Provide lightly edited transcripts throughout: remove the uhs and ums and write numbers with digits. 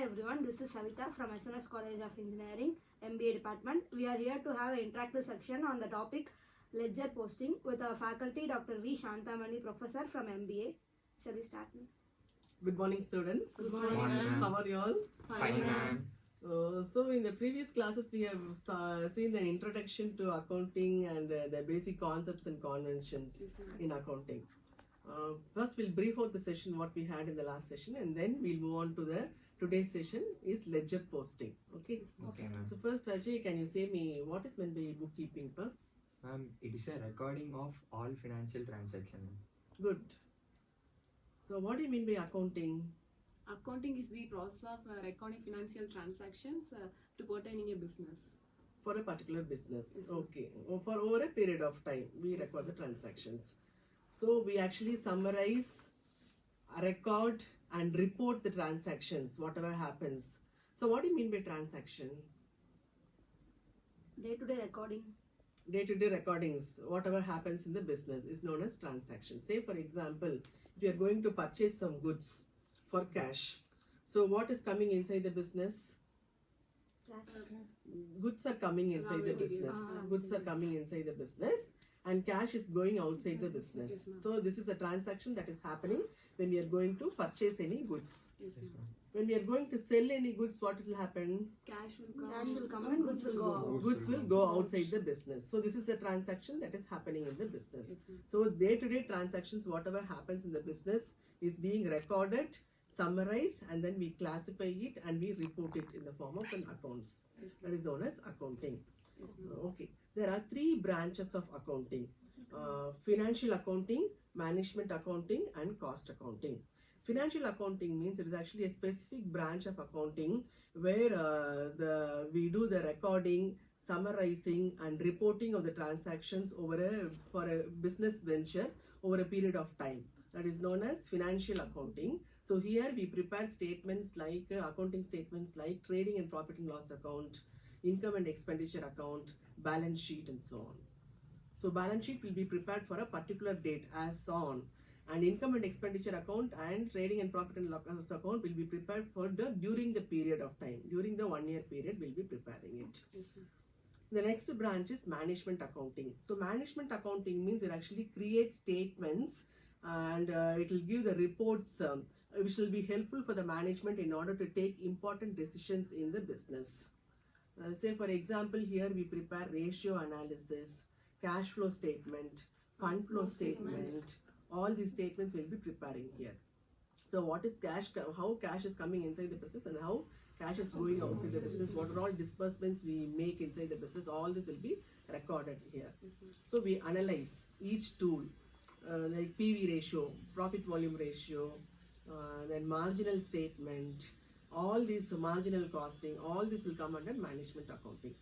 Hi everyone, this is Savita from SNS College of Engineering, MBA department. We are here to have an interactive section on the topic ledger posting with our faculty Dr.V.Shanthaamani, professor from MBA. Shall we start? Good morning, students. Good morning, ma'am. How are you all? Fine, ma'am. So in the previous classes, we have seen the introduction to accounting and the basic concepts and conventions in accounting. First, we'll brief out the session what we had in the last session, and then we'll move on to the today's session is ledger posting. Okay. Okay, ma'am. So first, Ajay, can you say me what is meant by bookkeeping? Ma'am, it is a recording of all financial transactions. Good. So what do you mean by accounting? Accounting is the process of recording financial transactions to pertaining a business. For a particular business. Yes, Okay. For over a period of time, we record the transactions. So we actually summarize, record and report the transactions, whatever happens. So what do you mean by transaction? Day-to-day recording. Day-to-day recordings, whatever happens in the business is known as transaction. Say for example, if you are going to purchase some goods for cash. So what is coming inside the business? Goods are coming inside the business. Goods are coming inside the business and cash is going outside the business. Yes, So this is a transaction that is happening when we are going to purchase any goods. Yes, ma'am. When we are going to sell any goods, what will happen? Cash will come. Cash will come and goods will go out. Goods will go outside the business. So this is a transaction that is happening in the business. Yes, ma'am. So day-to-day transactions, whatever happens in the business is being recorded, summarized, and then we classify it and we report it in the form of an accounts. Yes, That ma'am. is known as accounting. Yes, ma'am. Okay, there are three branches of accounting: financial accounting, management accounting, and cost accounting. Financial accounting means it is actually a specific branch of accounting where we do the recording, summarizing, and reporting of the transactions for a business venture over a period of time. That is known as financial accounting. So here we prepare statements like accounting statements like trading and profit and loss account, income and expenditure account, balance sheet, and so on. So balance sheet will be prepared for a particular date as on, and income and expenditure account and trading and profit and loss account will be prepared for during the period of time. During the 1 year period, we'll be preparing it. Yes, ma'am. The next branch is management accounting. So management accounting means it actually creates statements and it will give the reports which will be helpful for the management in order to take important decisions in the business. Say for example, here we prepare ratio analysis, cash flow statement, fund flow statement. All these statements will be preparing here. So what is cash, how cash is coming inside the business and how cash is going outside the business, what are all disbursements we make inside the business, all this will be recorded here. Yes, ma'am. So we analyze each tool like PV ratio, profit volume ratio, then marginal statement, all these marginal costing, all this will come under management accounting.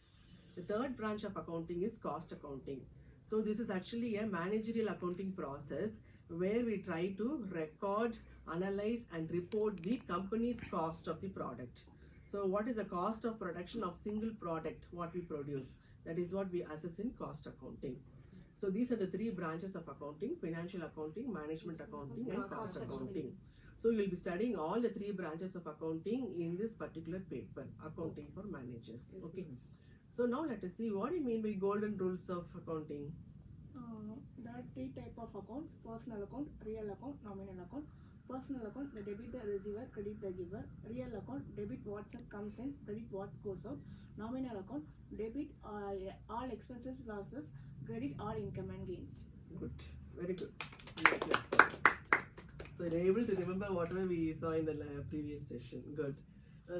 The third branch of accounting is cost accounting. So this is actually a managerial accounting process where we try to record, analyze and report the company's cost of the product. So what is the cost of production of single product what we produce? That is what we assess in cost accounting. So these are the three branches of accounting: financial accounting, management accounting and cost accounting. So you will be studying all the three branches of accounting in this particular paper, Accounting for Managers. Yes, Okay. So now let us see what do you mean by golden rules of accounting. There are three types of accounts: personal account, real account, nominal account. Personal account, the debit the receiver, credit the giver. Real account, debit what comes in, credit what goes out. Nominal account, debit all expenses, losses, credit all income and gains. Good, very good. So you're able to remember whatever we saw in the previous session. Good.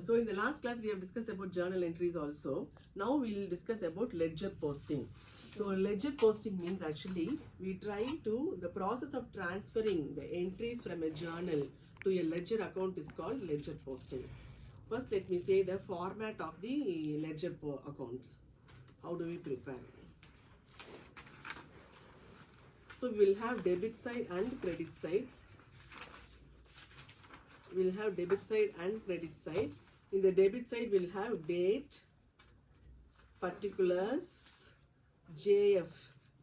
So in the last class we have discussed about journal entries also. Now we will discuss about ledger posting. So ledger posting means actually we try to, the process of transferring the entries from a journal to a ledger account is called ledger posting. First let me say the format of the ledger accounts. How do we prepare? So we will have debit side and credit side. We'll have debit side and credit side. In the debit side, we'll have date, particulars, JF.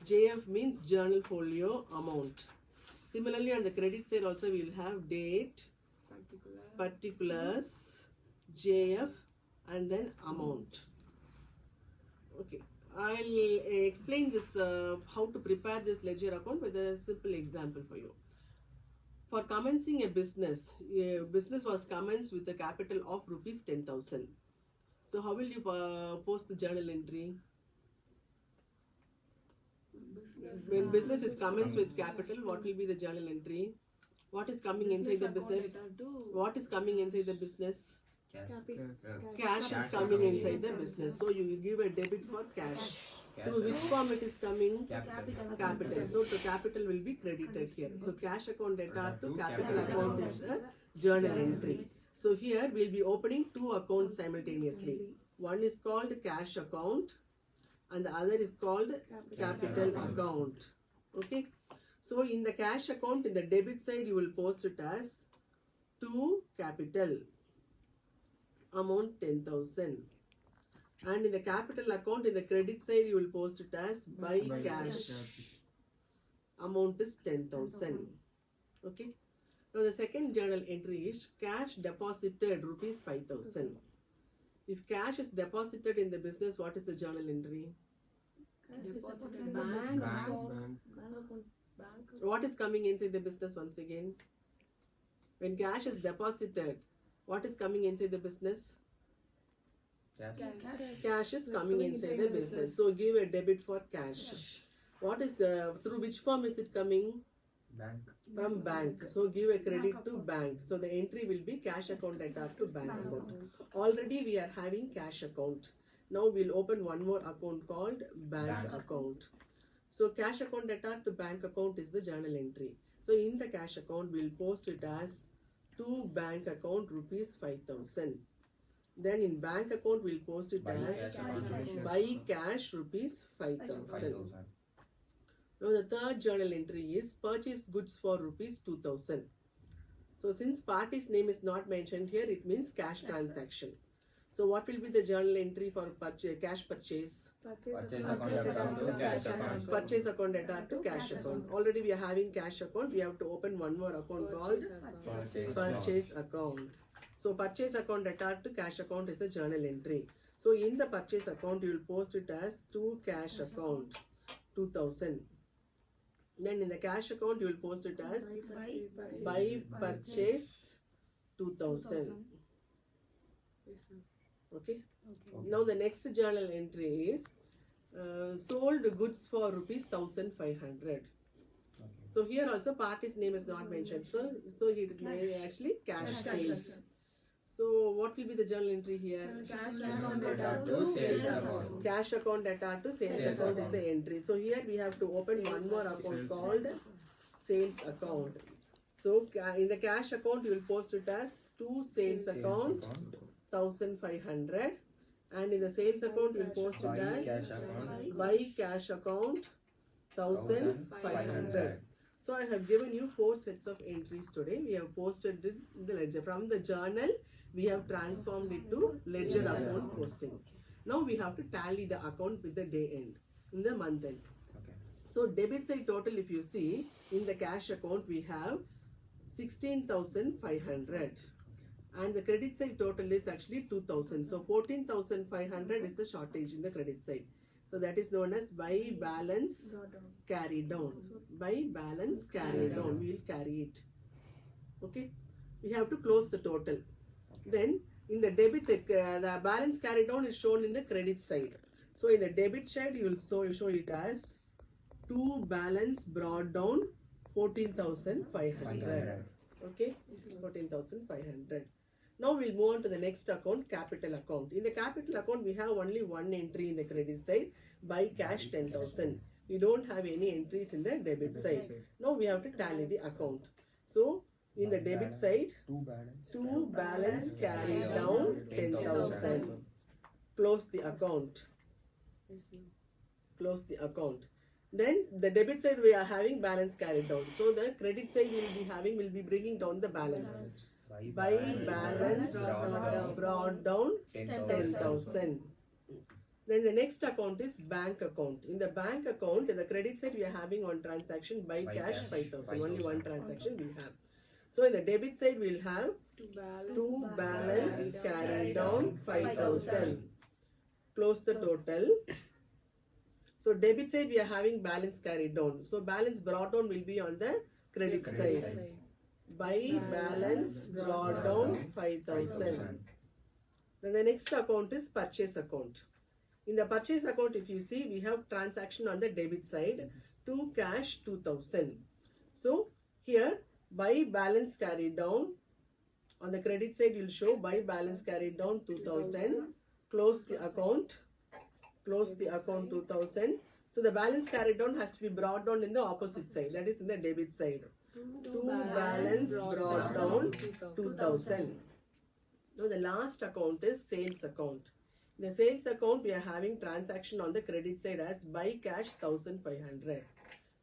JF means journal folio amount. Similarly, on the credit side also we'll have date, particulars, JF, and then amount. Okay, I'll explain this how to prepare this ledger account with a simple example for you. For commencing a business was commenced with a capital of rupees 10,000. So how will you post the journal entry? When business is commenced with capital, what will be the journal entry? What is coming inside the business? What is coming inside the business? Cash is coming inside the business. So you give a debit for cash. Through which form it is coming? Capital. So the capital will be credited here. So cash account debtor to capital account is the journal entry. So here we'll be opening two accounts simultaneously. One is called cash account and the other is called capital account. Okay. So in the cash account, in the debit side, you will post it as to capital, amount 10,000. And in the capital account, in the credit side, you will post it as by cash, amount is 10,000. Okay. Now the second journal entry is cash deposited rupees 5,000. If cash is deposited in the business, what is the journal entry? What is coming inside the business once again? When cash is deposited, what is coming inside the business? Cash is coming inside the business. So give a debit for cash. What is through which form is it coming? Bank. From bank. So give a credit to bank. So the entry will be cash account debtor to bank account. Already we are having cash account. Now we'll open one more account called bank account. So cash account debtor to bank account is the journal entry. So in the cash account we'll post it as to bank account rupees 5,000. Then in bank account we'll post it as by cash rupees 5,000. Now the third journal entry is purchased goods for rupees 2,000. So since party's name is not mentioned here, it means cash transaction. So what will be the journal entry for cash purchase? Purchase account debtor to cash account. Purchase account debtor to cash account. Already we are having cash account. We have to open one more account called purchase account. So purchase account debtor to cash account is a journal entry. So in the purchase account, you will post it as to cash account 2,000. Then in the cash account, you will post it as by purchase 2,000. Okay. Now the next journal entry is sold goods for rupees 1,500. So here also party's name is not mentioned. So it is actually cash sales. So what will be the journal entry here? Cash account debtor to sales account. Cash account debtor to sales account is the entry. So here we have to open one more account called sales account. So in the cash account you will post it as to sales account 1,500, and in the sales account you will post it as by cash account 1,500. So I have given you 4 sets of entries today. We have posted it in the ledger. From the journal, we have transformed it to ledger account posting. Now we have to tally the account with the day end, in the month end. Okay. So debit side total, if you see, in the cash account we have 16,500. And the credit side total is actually 2,000. So 14,500 is the shortage in the credit side. So that is known as by balance carry down. By balance carry down, we will carry it. Okay. We have to close the total. Then in the debit side, the balance carry down is shown in the credit side. So in the debit side, you will show it as to balance brought down 14,500. Okay. 14,500. Now we'll move on to the next account, capital account. In the capital account, we have only one entry in the credit side, by cash 10,000. We don't have any entries in the debit side. Now we have to tally the account. So in the debit side, to balance carry down 10,000. Close the account. Close the account. Then the debit side we are having balance carried down. So the credit side will be bringing down the balance. By balance brought down 10,000. Then the next account is bank account. In the bank account, in the credit side we are having one transaction by cash 5,000. Only one transaction we have. So in the debit side we will have To balance carry down 5,000. Close the total. So debit side we are having balance carried down. So balance brought down will be on the credit side. By balance brought down 5,000. Then the next account is purchase account. In the purchase account, if you see, we have transaction on the debit side to cash 2,000. So here by balance carried down, on the credit side you'll show by balance carried down 2,000. Close the account. Close the account 2,000. So the balance carried down has to be brought down in the opposite side, that is in the debit side. To balance brought down 2,000. Now the last account is sales account. In the sales account we are having transaction on the credit side as buy cash 1,500.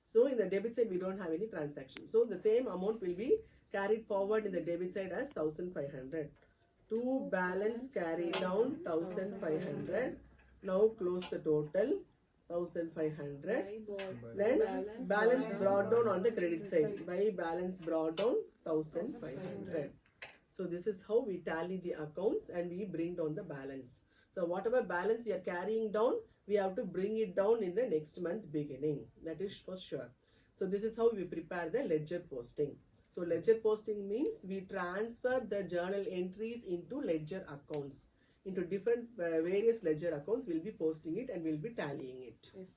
So in the debit side we don't have any transaction. So the same amount will be carried forward in the debit side as 1,500. To balance carry down 1,500. Now close the total 1,500. Then balance brought down on the credit side. By balance brought down 1,500. So this is how we tally the accounts and we bring down the balance. So whatever balance we are carrying down, we have to bring it down in the next month beginning. That is for sure. So this is how we prepare the ledger posting. So ledger posting means we transfer the journal entries into ledger accounts. Into different various ledger accounts, we'll be posting it and we'll be tallying it. Yes,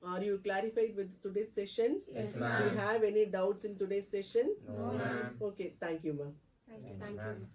Are you clarified with today's session? Yes, Do ma'am. you have any doubts in today's session? No, ma'am. Okay, thank you, ma'am. Thank you. Thank you.